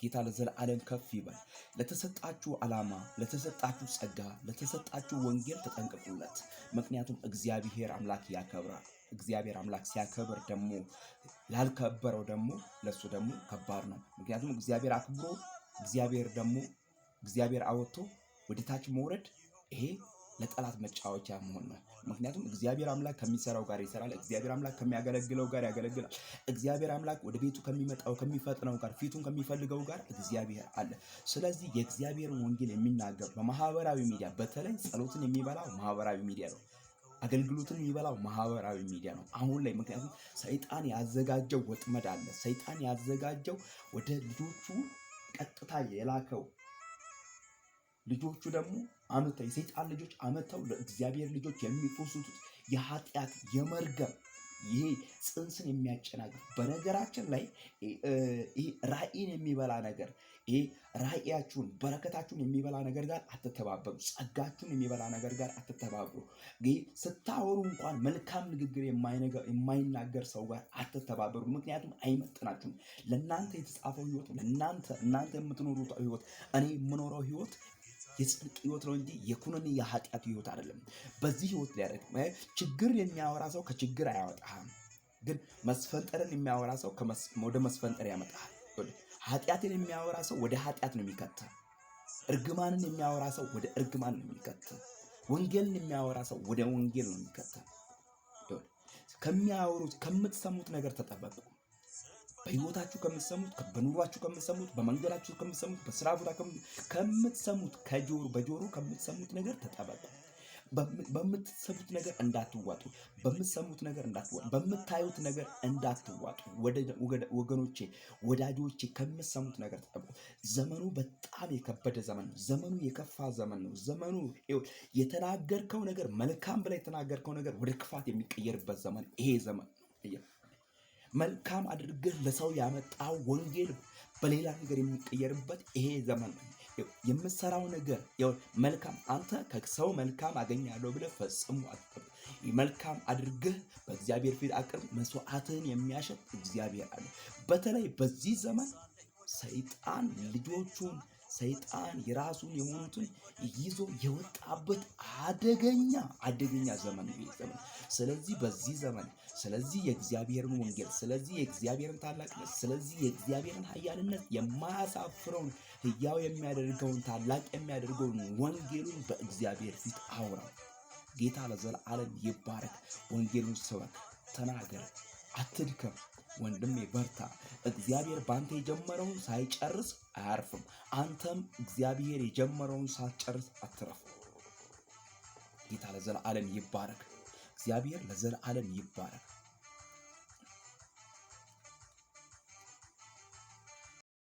ጌታ ለዘላለም ከፍ ይበል። ለተሰጣችሁ ዓላማ፣ ለተሰጣችሁ ጸጋ፣ ለተሰጣችሁ ወንጌል ተጠንቀቁለት። ምክንያቱም እግዚአብሔር አምላክ ያከብራል። እግዚአብሔር አምላክ ሲያከብር ደግሞ ላልከበረው ደግሞ ለሱ ደግሞ ከባድ ነው። ምክንያቱም እግዚአብሔር አክብሮ እግዚአብሔር አወጥቶ ወደ ታች መውረድ ይሄ ለጠላት መጫወቻ መሆን ነው። ምክንያቱም እግዚአብሔር አምላክ ከሚሰራው ጋር ይሰራል። እግዚአብሔር አምላክ ከሚያገለግለው ጋር ያገለግላል። እግዚአብሔር አምላክ ወደ ቤቱ ከሚመጣው ከሚፈጥነው ጋር ፊቱን ከሚፈልገው ጋር እግዚአብሔር አለ። ስለዚህ የእግዚአብሔርን ወንጌል የሚናገር በማህበራዊ ሚዲያ በተለይ ጸሎትን የሚበላው ማህበራዊ ሚዲያ ነው። አገልግሎትን የሚበላው ማህበራዊ ሚዲያ ነው አሁን ላይ። ምክንያቱም ሰይጣን ያዘጋጀው ወጥመድ አለ። ሰይጣን ያዘጋጀው ወደ ልጆቹ ቀጥታ የላከው ልጆቹ ደግሞ አመተው የሰይጣን ልጆች አመተው ለእግዚአብሔር ልጆች የሚፈሱት የኃጢአት የመርገም ይሄ ጽንስን የሚያጨናግፍ በነገራችን ላይ ይሄ ራእይን የሚበላ ነገር ይሄ ራእያችሁን በረከታችሁን የሚበላ ነገር ጋር አትተባበሩ። ጸጋችሁን የሚበላ ነገር ጋር አትተባበሩ። ስታወሩ እንኳን መልካም ንግግር የማይናገር ሰው ጋር አትተባበሩ። ምክንያቱም አይመጥናችሁም። ለእናንተ የተጻፈው ህይወት እናንተ የምትኖሩት ህይወት እኔ የምኖረው ህይወት የጽድቅ ህይወት ነው እንጂ የኩነኔ የኃጢአት ህይወት አይደለም። በዚህ ህይወት ሊያደርግ ችግር የሚያወራ ሰው ከችግር አያወጣህም። ግን መስፈንጠርን የሚያወራ ሰው ወደ መስፈንጠር ያመጣሃል። ኃጢአትን የሚያወራ ሰው ወደ ኃጢአት ነው የሚከተል። እርግማንን የሚያወራ ሰው ወደ እርግማን ነው የሚከተል። ወንጌልን የሚያወራ ሰው ወደ ወንጌል ነው የሚከተል። ከምትሰሙት ነገር ተጠበቁ። በህይወታችሁ ከምትሰሙት፣ በኑሯችሁ ከምትሰሙት፣ በመንገዳችሁ ከምትሰሙት፣ በስራ ቦታ ከምትሰሙት በጆሮ ከምትሰሙት ነገር ተጠበቁ። በምትሰሙት ነገር እንዳትዋጡ፣ በምትሰሙት ነገር እንዳትዋጡ፣ በምታዩት ነገር እንዳትዋጡ። ወገኖቼ ወዳጆቼ ከምትሰሙት ነገር ተጠበቁ። ዘመኑ በጣም የከበደ ዘመን ነው። ዘመኑ የከፋ ዘመን ነው። ዘመኑ የተናገርከው ነገር መልካም ብላ የተናገርከው ነገር ወደ ክፋት የሚቀየርበት ዘመን ይሄ ዘመን ነው። መልካም አድርገህ ለሰው ያመጣው ወንጌል በሌላ ነገር የሚቀየርበት ይሄ ዘመን ነው። የምትሰራው ነገር መልካም አንተ ከሰው መልካም አገኛለሁ ብለህ ፈጽሞ አትጠብቅ። መልካም አድርገህ በእግዚአብሔር ፊት አቅርብ። መስዋዕትህን የሚያሸት እግዚአብሔር አለ። በተለይ በዚህ ዘመን ሰይጣን የራሱን የሆኑትን ይዞ የወጣበት አደገኛ ዘመን ነው ዘመን። ስለዚህ በዚህ ዘመን ስለዚህ የእግዚአብሔርን ወንጌል፣ ስለዚህ የእግዚአብሔርን ታላቅነት፣ ስለዚህ የእግዚአብሔርን ኃያልነት የማያሳፍረውን ሕያው የሚያደርገውን ታላቅ የሚያደርገውን ወንጌሉን በእግዚአብሔር ፊት አውራ። ጌታ ለዘላለም ይባረክ። ወንጌሉን ስበክ፣ ተናገር፣ አትድከም። ወንድሜ በርታ። እግዚአብሔር ባንተ የጀመረውን ሳይጨርስ አያርፍም። አንተም እግዚአብሔር የጀመረውን ሳትጨርስ አትረፍ። ጌታ ለዘላለም ይባረክ። እግዚአብሔር ለዘላለም ይባረክ።